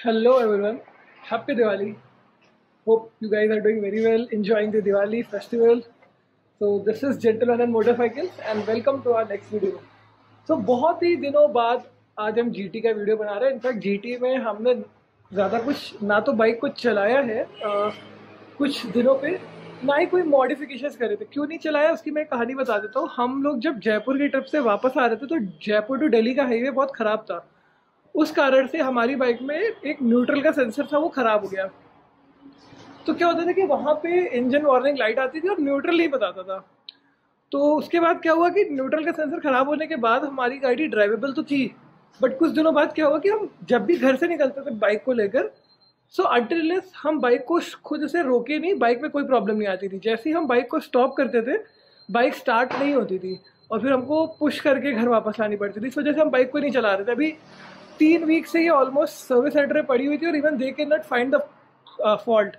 Hello everyone, happy Diwali. Hope you guys are doing very well, enjoying the Diwali festival. So this is Gentleman and Motorcycles and welcome to our next video. So बहुत ही दिनों बाद आज हम GT का video बना रहे हैं. In fact GT में हमने ज़्यादा कुछ ना तो बाइक को चलाया है कुछ दिनों पे, ना ही कोई मॉडिफिकेशंस करे थे. क्यों नहीं चलाया उसकी मैं कहानी बता देता हूँ. हम लोग जब जयपुर की ट्रिप से वापस आ रहे थे तो जयपुर टू दिल्ली का हाईवे बहुत ख़राब था. उस कारण से हमारी बाइक में एक न्यूट्रल का सेंसर था, वो ख़राब हो गया. तो क्या होता था कि वहाँ पे इंजन वार्निंग लाइट आती थी और न्यूट्रल नहीं बताता था. तो उसके बाद क्या हुआ कि न्यूट्रल का सेंसर ख़राब होने के बाद हमारी गाड़ी ड्राइवेबल तो थी, बट कुछ दिनों बाद क्या हुआ कि हम जब भी घर से निकलते थे बाइक को लेकर, सो अनटिल हम बाइक को खुद से रोके नहीं, बाइक में कोई प्रॉब्लम नहीं आती थी. जैसे ही हम बाइक को स्टॉप करते थे बाइक स्टार्ट नहीं होती थी और फिर हमको पुश करके घर वापस लानी पड़ती थी. इस वजह से हम बाइक को नहीं चला रहे थे. अभी 3 वीक से ये ऑलमोस्ट सर्विस सेंटर में पड़ी हुई थी और even they can not find the fault.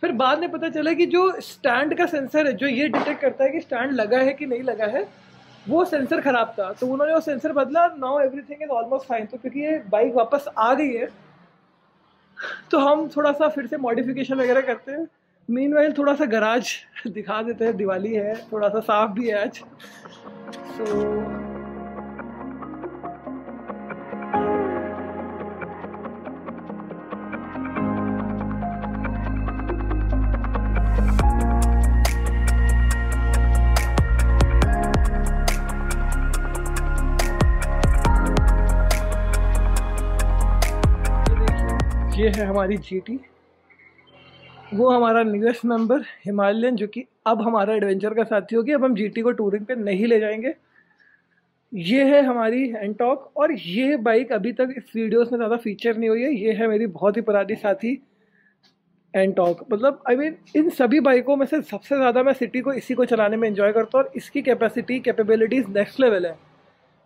फिर बाद में पता चला कि जो स्टैंड का सेंसर है, जो ये डिटेक्ट करता है कि स्टैंड लगा है कि नहीं लगा है, वो सेंसर ख़राब था. तो उन्होंने वो सेंसर बदला. Now everything is almost fine. तो क्योंकि ये बाइक वापस आ गई है तो हम थोड़ा सा फिर से मॉडिफिकेशन वगैरह करते हैं. मीनवाइल थोड़ा सा गराज दिखा देते हैं. दिवाली है, थोड़ा सा साफ भी है आज. सो ये है हमारी GT. वो हमारा न्यूएस्ट मेंबर हिमालयन, जो कि अब हमारा एडवेंचर का साथी होगी. अब हम GT को टूरिंग पे नहीं ले जाएंगे. ये है हमारी एंटॉक और ये बाइक अभी तक इस वीडियोस में ज़्यादा फीचर नहीं हुई है. ये है मेरी बहुत ही पुरानी साथी एंटॉक. मतलब आई मीन इन सभी बाइकों में से सबसे ज़्यादा मैं सिटी को इसी को चलाने में एंजॉय करता हूँ और इसकी कैपेबिलिटीज़ नेक्स्ट लेवल है.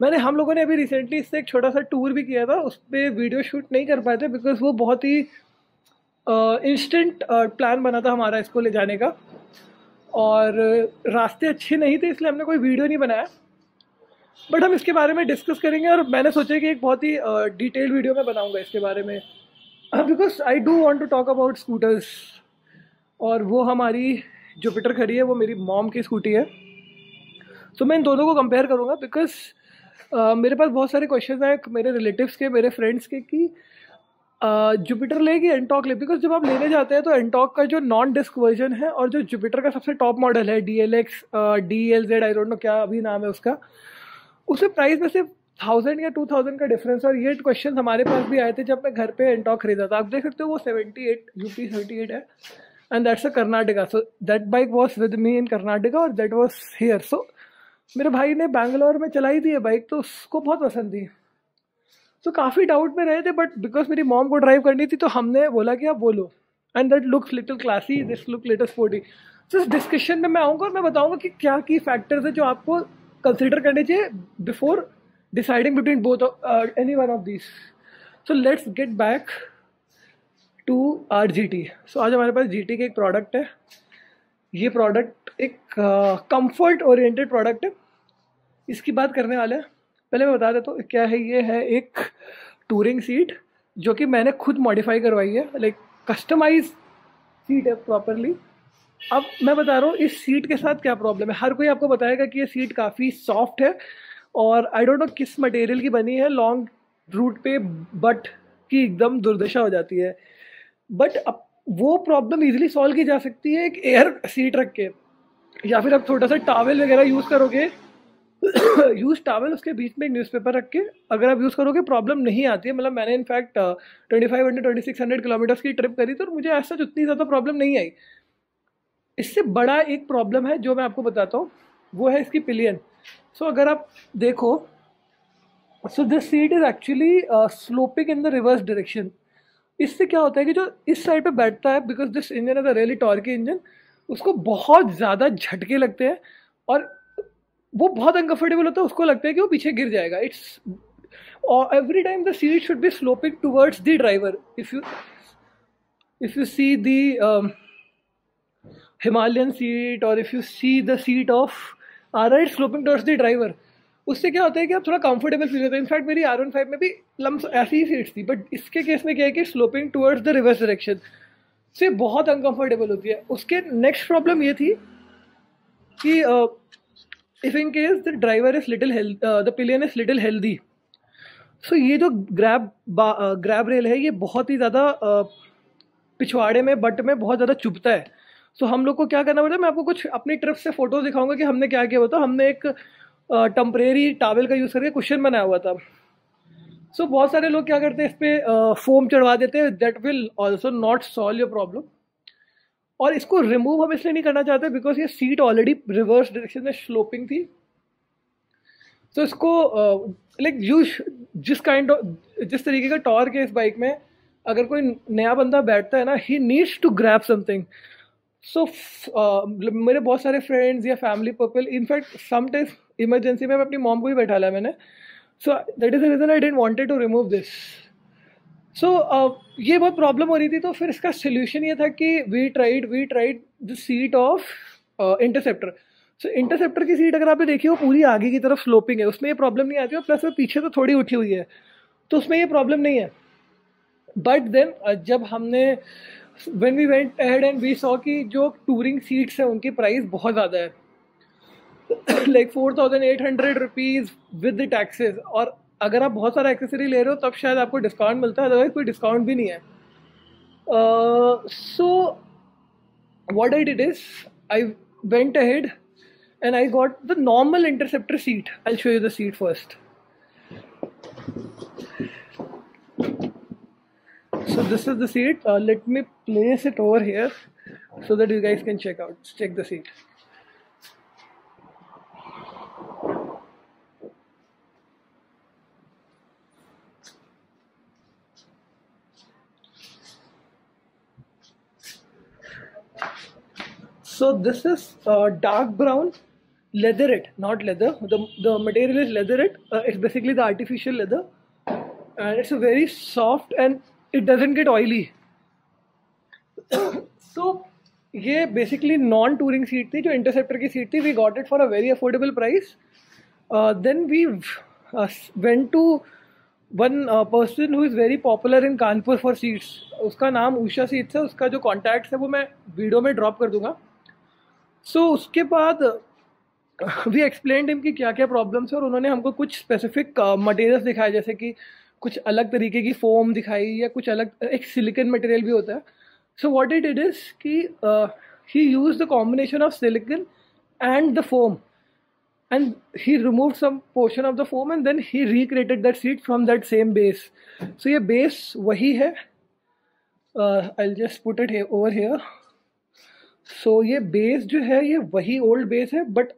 हम लोगों ने अभी रिसेंटली इससे एक छोटा सा टूर भी किया था. उस पर वीडियो शूट नहीं कर पाए थे बिकॉज वो बहुत ही इंस्टेंट प्लान बना था हमारा इसको ले जाने का और रास्ते अच्छे नहीं थे, इसलिए हमने कोई वीडियो नहीं बनाया. बट हम इसके बारे में डिस्कस करेंगे और मैंने सोचा कि एक बहुत ही डिटेल्ड वीडियो में बनाऊंगा इसके बारे में, because I do want to talk about scooters. और वो हमारी जुपिटर खड़ी है, वो मेरी मॉम की स्कूटी है. तो मैं इन दोनों को कंपेयर करूँगा बिकॉज मेरे पास बहुत सारे क्वेश्चन हैं मेरे रिलेटिव्स के, मेरे फ्रेंड्स के, कि जुपिटर ले कि एंटॉक ले. बिकॉज जब आप लेने जाते हैं तो एंटॉक का जो नॉन डिस्क वर्जन है और जो जुपिटर का सबसे टॉप मॉडल है DLX DLZ, I don't know क्या अभी नाम है उसका, उसमें प्राइस में सिर्फ 1000 या 2000 का डिफरेंस. और ये क्वेश्चन हमारे पास भी आए थे जब मैं घर पे एंटॉक खरीदा था. आप देख सकते हो वो 78 UP 78 है and that's a Karnataka. So that bike was with me in Karnataka और दैट वॉज हियर. सो मेरे भाई ने बैंगलोर में चलाई थी ये बाइक, तो उसको बहुत पसंद थी. तो काफ़ी डाउट में रहे थे, बट बिकॉज मेरी मॉम को ड्राइव करनी थी तो हमने बोला कि आप बोलो. And that looks little classy, this look little sporty. तो इस डिस्कशन में मैं आऊँगा और मैं बताऊँगा कि क्या की फैक्टर्स है जो आपको कंसिडर करने चाहिए before deciding between both any one of this. So let's get back to our GT. सो आज हमारे पास GT के एक प्रोडक्ट है. ये प्रोडक्ट एक कंफर्ट ओरिएंटेड प्रोडक्ट है. इसकी बात करने वाले हैं. पहले मैं बता देता हूँ क्या है. ये है एक टूरिंग सीट जो कि मैंने खुद मॉडिफाई करवाई है, लाइक कस्टमाइज सीट है प्रॉपरली. अब मैं बता रहा हूँ इस सीट के साथ क्या प्रॉब्लम है. हर कोई आपको बताएगा कि ये सीट काफ़ी सॉफ्ट है और आई डोंट नो किस मटेरियल की बनी है. लॉन्ग रूट पे बट की एकदम दुर्दशा हो जाती है. बट अब वो प्रॉब्लम इजीली सॉल्व की जा सकती है एक एयर सीट रख के, या फिर आप छोटा सा टॉवेल वगैरह यूज़ करोगे. यूज़ टॉवेल, उसके बीच में एक न्यूज़पेपर रख के अगर आप यूज़ करोगे प्रॉब्लम नहीं आती है. मतलब मैंने इनफैक्ट 2500-2600 किलोमीटर्स की ट्रिप करी थी और मुझे ऐसा उतनी ज़्यादा प्रॉब्लम नहीं आई. इससे बड़ा एक प्रॉब्लम है जो मैं आपको बताता हूँ, वो है इसकी पिलियन. सो अगर आप देखो, so this seat is actually sloping in the reverse direction. इससे क्या होता है कि जो इस साइड पे बैठता है, because this engine is a really torquey engine, उसको बहुत ज़्यादा झटके लगते हैं और वो बहुत अनकंफर्टेबल होता है. उसको लगता है कि वो पीछे गिर जाएगा. It's every time the seat should be sloping towards the driver. If you see the Himalayan seat or if you see the seat of R, it's sloping towards the driver. उससे क्या होता है कि आप थोड़ा कंफर्टेबल फील होता है। In fact मेरी R15 में भी लम्स ऐसी ही सीट्स थी, बट इसके केस में क्या है कि sloping towards the reverse direction से बहुत अनकंफर्टेबल होती है। उसके नेक्स्ट प्रॉब्लम ये थी कि if in case the driver is little the pillion is little healthy, so ये जो ग्रैब रेल है ये बहुत ही ज़्यादा पिछवाड़े में बट में बहुत ज़्यादा चुभता है। सो हम लोग को क्या करना पड़ता है, मैं आपको कुछ अपनी ट्रिप से फोटोज दिखाऊंगा कि हमने क्या किया हुआ था। हमने एक टेम्परेरी टावल का यूज़ करके कुशन बनाया हुआ था। सो बहुत सारे लोग क्या करते हैं, इस पर फोम चढ़वा देते हैं, that will also not solve your problem. और इसको रिमूव हम इसलिए नहीं करना चाहते बिकॉज ये सीट ऑलरेडी रिवर्स डायरेक्शन में स्लोपिंग थी। तो इसको लाइक जिस तरीके का टॉर्क है इस बाइक में, अगर कोई नया बंदा बैठता है ना, he needs to grab something. So मेरे बहुत सारे फ्रेंड्स या family people, in fact sometimes emergency में अपनी मॉम को भी बैठा लिया मैंने। So that is the reason I didn't wanted to remove this. So ये बहुत प्रॉब्लम हो रही थी, तो फिर इसका सोल्यूशन ये था कि we tried the seat of Interceptor. So Interceptor की सीट अगर आपने देखी हो पूरी आगे की तरफ स्लोपिंग है, उसमें ये प्रॉब्लम नहीं आती है, प्लस वो पीछे तो थोड़ी उठी हुई है, तो उसमें ये प्रॉब्लम नहीं है। बट देन जब हमने when we went ahead and we saw कि जो टूरिंग सीट्स हैं उनकी प्राइस बहुत ज़्यादा है, like 4,800 rupees with the taxes. और अगर आप बहुत सारा एक्सेसरी ले रहे हो तब शायद आपको डिस्काउंट मिलता है, अदरवाइज कोई डिस्काउंट भी नहीं है। So what I did is I went ahead and I got the normal interceptor seat. I'll show you the seat first. So this is the seat. Let me place it over here so that you guys can check the seat. So this is dark brown leatherette, not leather. The material is leatherette. It's basically the artificial leather, and it's a very soft and it doesn't get oily. So ये basically non-touring seat थी, जो Interceptor की seat थी. We got it for a very affordable price. Then we went to one person who is very popular in Kanpur for seats. उसका नाम Usha seats है, उसका जो कॉन्टैक्ट है वो मैं वीडियो में ड्रॉप कर दूंगा। सो उसके बाद वी एक्सप्लेन्ड हिम कि क्या क्या प्रॉब्लम्स है, और उन्होंने हमको कुछ स्पेसिफिक मटेरियल्स दिखाए, जैसे कि कुछ अलग तरीके की फोम दिखाई या कुछ अलग एक सिलिकन मटेरियल भी होता है। सो व्हाट इट इज कि he use the combination of silicon and the foam, and he removed some portion of the foam and then he recreated that seat from that same base. So ये base वही है, I'll just put it here over here. So ये base जो है ये वही old base है, but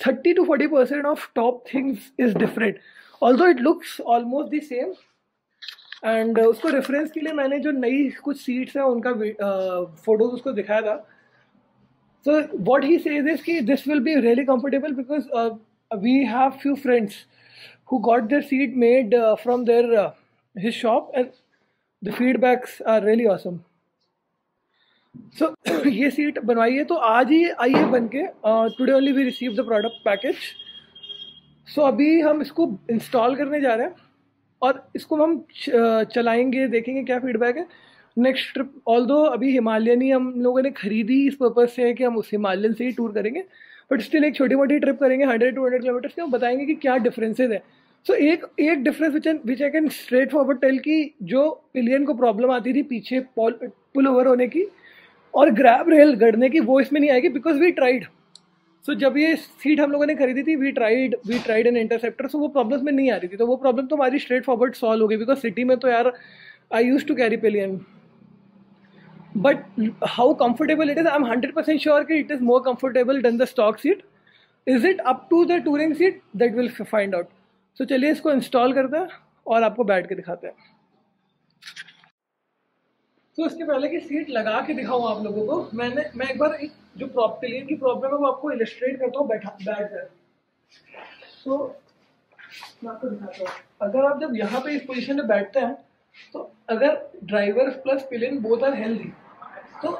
30 to 40% of top things is different, although it looks almost the same. And उसको reference के लिए मैंने जो नई कुछ seats हैं उनका photos उसको दिखाया था। So what he says is कि this will be really comfortable because we have few friends who got their seat made from their his shop and the feedbacks are really awesome. So ये seat बनवाई है, तो आज ही आई है बन के, today only we receive the product package. So अभी हम इसको इंस्टॉल करने जा रहे हैं और इसको हम चलाएंगे, देखेंगे क्या फीडबैक है। नेक्स्ट ट्रिप ऑल्दो अभी हिमालयन ही हम लोगों ने खरीदी इस पर्पज़ से है कि हम उस हिमालयन से ही टूर करेंगे, बट स्टिल एक छोटी मोटी ट्रिप करेंगे 100-200 किलोमीटर्स के, हम बताएंगे कि क्या डिफरेंसेज है। सो एक difference which I can straight forward tell कि जो पिलियन को प्रॉब्लम आती थी पीछे पुल ओवर होने की और ग्रैब रेल गड़ने की, वो इसमें नहीं आएगी बिकॉज वी ट्राइड। सो जब ये सीट हम लोगों ने खरीदी थी वी ट्राइड एन इंटरसेप्टर, सो वो प्रॉब्लम में नहीं आ रही थी, तो वो प्रॉब्लम तो हमारी स्ट्रेट फॉरवर्ड सॉल्व हो गई। बिकॉज सिटी में तो यार I use to carry pillion, but how comfortable it is, I'm 100% sure that it is more comfortable than the stock seat. Is it up to the touring seat? That we'll find out. So चलिए इसको install करते हैं और आपको बैठ के दिखाते हैं। तो इसके पहले की सीट लगा के दिखाऊँ आप लोगों को, मैं एक बार जो पिलियन की प्रॉब्लम है वो आपको इलस्ट्रेट करता हूँ बैठ कर। तो मैं आपको दिखाता हूँ, अगर आप जब यहाँ पे इस पोजीशन में बैठते हैं तो अगर driver plus pillion both are healthy तो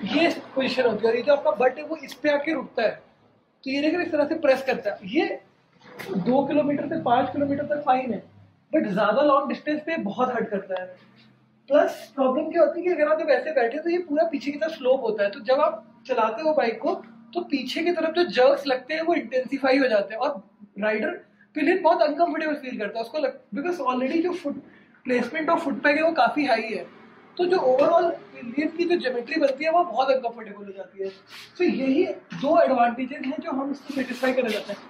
ये पोजीशन होती है, और ये जो आपका बट है वो इस पे आके रुकता है, तो ये देखिए इस तरह से प्रेस करता है। ये 2 किलोमीटर से 5 किलोमीटर तक फाइन है, बट ज्यादा लॉन्ग डिस्टेंस पे बहुत हर्ट करता है। प्लस प्रॉब्लम क्या होती है कि अगर आप जब ऐसे बैठे तो ये पूरा पीछे की तरफ स्लोप होता है, तो जब आप चलाते हो बाइक को तो पीछे की तरफ जो जर्क्स लगते हैं वो इंटेंसिफाई हो जाते हैं, और राइडर पिलियन बहुत अनकंफर्टेबल फील करता है उसको बिकॉज ऑलरेडी जो foot placement of foot pack है वो काफी हाई है, तो जो ओवरऑल पिलियन की जो ज्योमेट्री बनती है वो बहुत अनकंफर्टेबल हो जाती है। तो यही 2 एडवांटेजेस हैं जो हम इसको सेटिस्फाई करना चाहते हैं।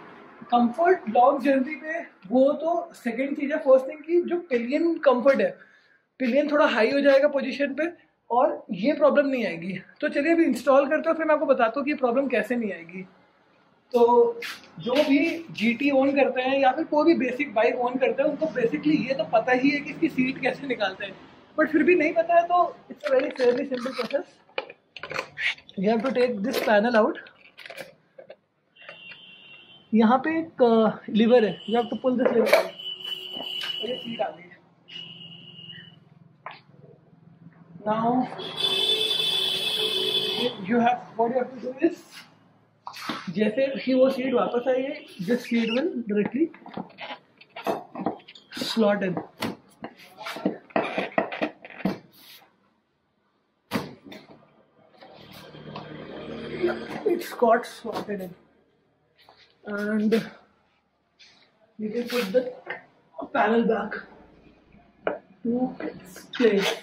कंफर्ट लॉन्ग जर्नी पे वो तो सेकंड चीज है। फर्स्ट थिंग की जो पिलियन कंफर्ट है, पिलियन थोड़ा हाई हो जाएगा पोजीशन पे और ये प्रॉब्लम नहीं आएगी। तो चलिए अभी इंस्टॉल करते हो, फिर मैं आपको बताता हूँ कि ये प्रॉब्लम कैसे नहीं आएगी। तो जो भी GT ओन करते हैं या फिर कोई भी बेसिक बाइक ओन करते हैं उनको बेसिकली ये तो पता ही है कि इसकी सीट कैसे निकालते हैं, बट फिर भी नहीं पता है तो it's a very fairly simple process. You have to take this panel out. यहाँ पे एक लीवर है, you have to pull this lever out और ये सीट आ गई है। Now you have what you have to do is, जैसे ही वो सीट वापस आई है, this seat will directly slot in. It's got slotted in, and you can put the panel back to its place.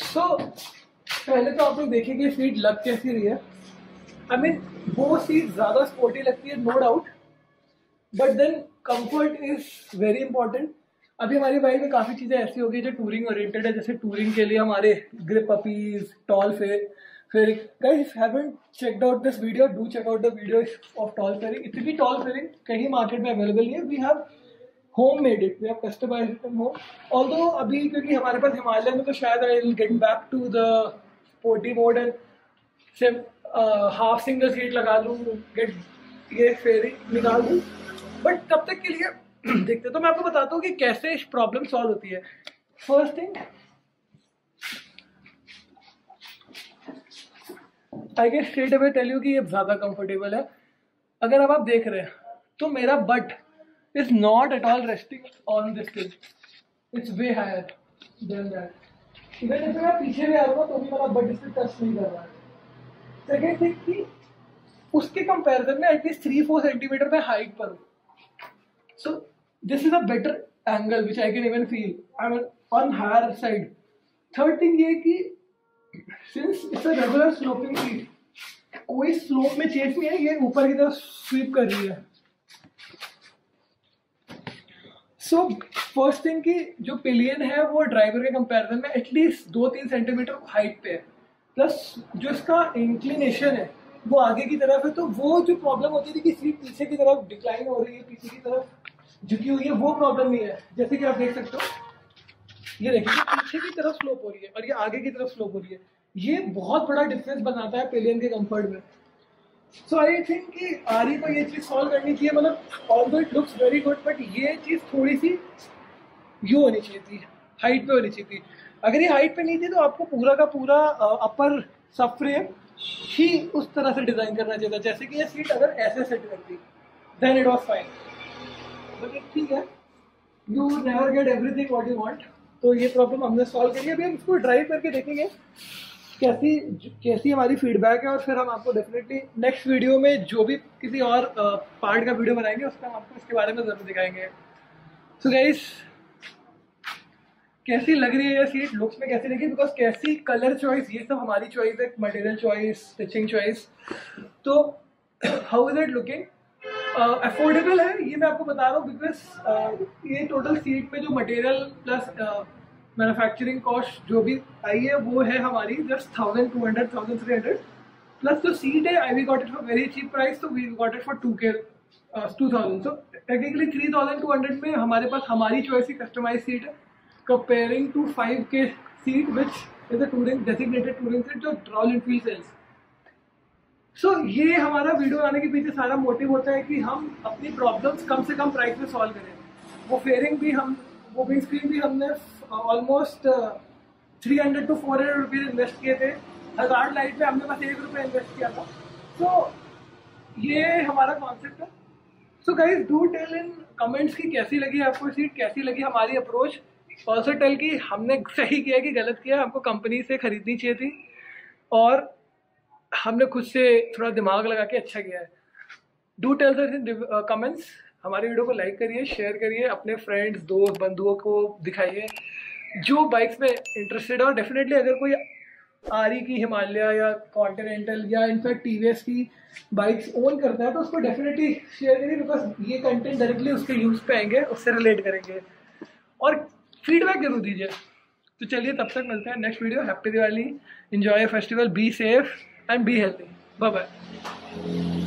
तो पहले तो आप लोग देखिए कि सीट लग कैसी रही है। आई मीन वो सीट ज्यादा स्पोर्टी लगती है, no doubt, but then comfort is very important. अभी हमारी बाइक में काफी चीजें ऐसी हो गई जो टूरिंग ओरिएंटेड है, जैसे टूरिंग के लिए हमारे ग्रिप अपीज, tall fairing. Guys haven't checked out this video, do check out the video of tall fairing. इतनी टॉल फेयरिंग कहीं मार्केट में अवेलेबल नहीं है। We have home made it, we have customized it in home. Although अभी क्योंकि हमारे पास हिमालय में, तो शायद I will get back to the sporty mode and सिर्फ हाफ सिंगल सीट लगा लूँ, गेट ये फेयरिंग निकाल दूँ, बट तब तक के लिए देखते। तो मैं आपको बताता हूँ कि कैसे प्रॉब्लम सॉल्व होती है। First thing, I can straight away tell you कि ये ज़्यादा कंफर्टेबल है। अगर अब आप देख रहे हैं तो मेरा but is not at all resting on this thing. It's way higher than that. इधर जैसे मैं पीछे भी आ रहा हूँ तो भी मेरा बट इससे टच नहीं कर रहा है। सेकेंड थिंग कि उसके कंपैरिजन में एटलीस्ट 3-4 सेंटीमीटर में हाइट पर हूँ, so this is a better angle which I can even feel I am on higher side. Third thing ये कि since it's a regular sloping seat, कोई स्लोप में चेंज नहीं है, ये ऊपर की तरफ स्वीप कर रही है। सो फर्स्ट थिंग कि जो पिलियन है वो ड्राइवर के कंपैरिजन में एटलीस्ट 2-3 सेंटीमीटर हाइट पे है, प्लस जो इसका इंक्लिनेशन है वो आगे की तरफ है। तो वो जो प्रॉब्लम होती थी कि सीट पीछे की तरफ डिक्लाइन हो रही है, पीछे की तरफ झुकी हुई है, वो प्रॉब्लम नहीं है। जैसे कि आप देख सकते हो, ये देखिए पीछे की तरफ स्लोप हो रही है और ये आगे की तरफ स्लोप हो रही है। ये बहुत बड़ा डिफरेंस बनाता है पिलियन के कंफर्ट में। सो आई थिंक कि आरी को ये चीज़ सॉल्व करनी चाहिए। मतलब although it looks very good, but ये चीज़ थोड़ी सी यू होनी चाहिए थी, हाइट पे होनी चाहिए थी। अगर ये हाइट पे नहीं थी तो आपको पूरा का पूरा अपर सब फ्रेम ही उस तरह से डिज़ाइन करना चाहिए था, जैसे कि ये सीट अगर ऐसे सेट करती then it was fine. But ठीक है, you never get everything what you want. तो ये प्रॉब्लम हमने सॉल्व करी। अभी हम इसको ड्राइव करके देखेंगे कैसी हमारी फीडबैक है, और फिर हम आपको डेफिनेटली नेक्स्ट वीडियो में जो भी किसी और पार्ट का वीडियो बनाएंगे उसका हम आपको इसके बारे में ज़रूर दिखाएंगे। सो गाइस, कैसी लग रही है ये सीट, लुक्स में कैसी लगी, बिकॉज कैसी कलर चॉइस, ये सब हमारी चॉइस है, मटेरियल चॉइस, स्टिचिंग चॉइस। तो how is it looking? Affordable है ये मैं आपको बता रहा हूँ, बिकॉज ये टोटल सीट पे जो मटेरियल प्लस मैन्युफैक्चरिंग कॉस्ट जो भी आई है वो है हमारी जस्ट 1200-1300, प्लस जो सीट है I we got it for very cheap price, तो we got it for 2000। So technically 3200 में हमारे पास हमारी चॉइस की कस्टमाइज सीट है, comparing to 5K seat which is a touring designated touring seat जो रॉयल एनफील्ड सेल्स। सो ये हमारा वीडियो आने के पीछे सारा मोटिव होता है कि हम अपनी प्रॉब्लम्स कम से कम प्राइस में सॉल्व करें। वो फेयरिंग भी वो विंड स्क्रीन भी हमने ऑलमोस्ट 300 to 400 रुपीज़ इन्वेस्ट किए थे हज़ार्ड लाइट में हमने बस ₹1 इन्वेस्ट किया था। तो ये हमारा कॉन्सेप्ट है। So guys do tell in comments की कैसी लगी आपको सीट, कैसी लगी हमारी अप्रोच। ऑल्सो टेल कि हमने सही किया कि गलत किया, हमको कंपनी से खरीदनी चाहिए थी और हमने खुद से थोड़ा दिमाग लगा के अच्छा किया है। डू टेल दस इन कमेंट्स। हमारे वीडियो को लाइक करिए, शेयर करिए, अपने फ्रेंड्स दोस्त बंधुओं को दिखाइए जो बाइक्स में इंटरेस्टेड है। और डेफिनेटली अगर कोई आरी की हिमालय या कॉन्टिनेंटल या इनफैक्ट टीवीएस की बाइक्स ओन करता है तो उसको डेफिनेटली शेयर करिए, बिकॉज ये कंटेंट डायरेक्टली उसके यूज़ पे आएंगे, उससे रिलेट करेंगे और फीडबैक जरूर दीजिए। तो चलिए तब तक मिलते हैं next video. Happy Diwali, enjoy festival, be safe and be healthy, bye bye.